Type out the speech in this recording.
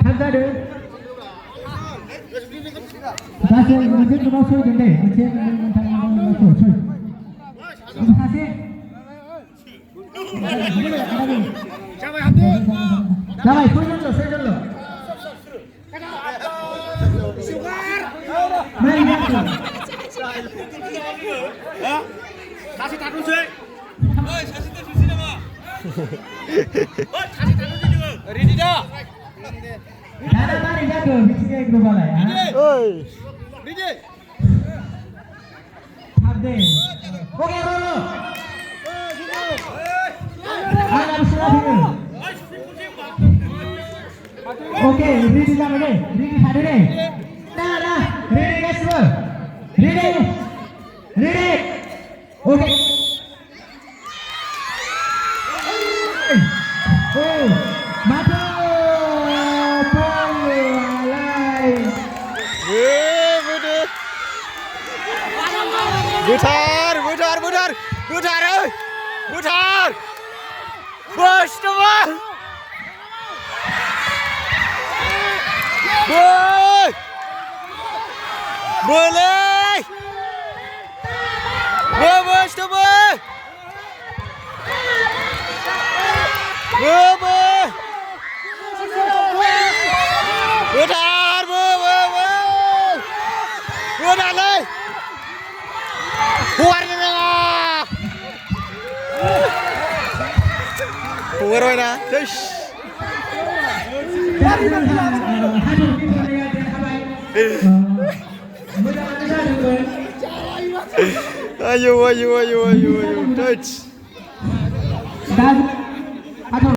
थाब जादो सासे मोनसे गोबाव सयदों दे मोनसे मोनथाम सय सासे जाबाय सयजनल' मा जाखो सासे थाथ'सै ओइ सासे थाथ'सै नामा ओइ सासे थाथ'सै जोङो रेडि दा दाना मारै जाखो मिथिबाय ग्रुपआलाय ओइ रेडि थाब दे ओके र'ल आंना बिसिना फैयो ओके रेडि जाबाय दे रेडि थादो दे ना रेडि गासिबो रेडि ओके ओ माथो बलाय बुथार बस दमा boleh bos dama Benar, benar leh. Keluar ni lah. Keluar mana? Terus. Ayo. Touch.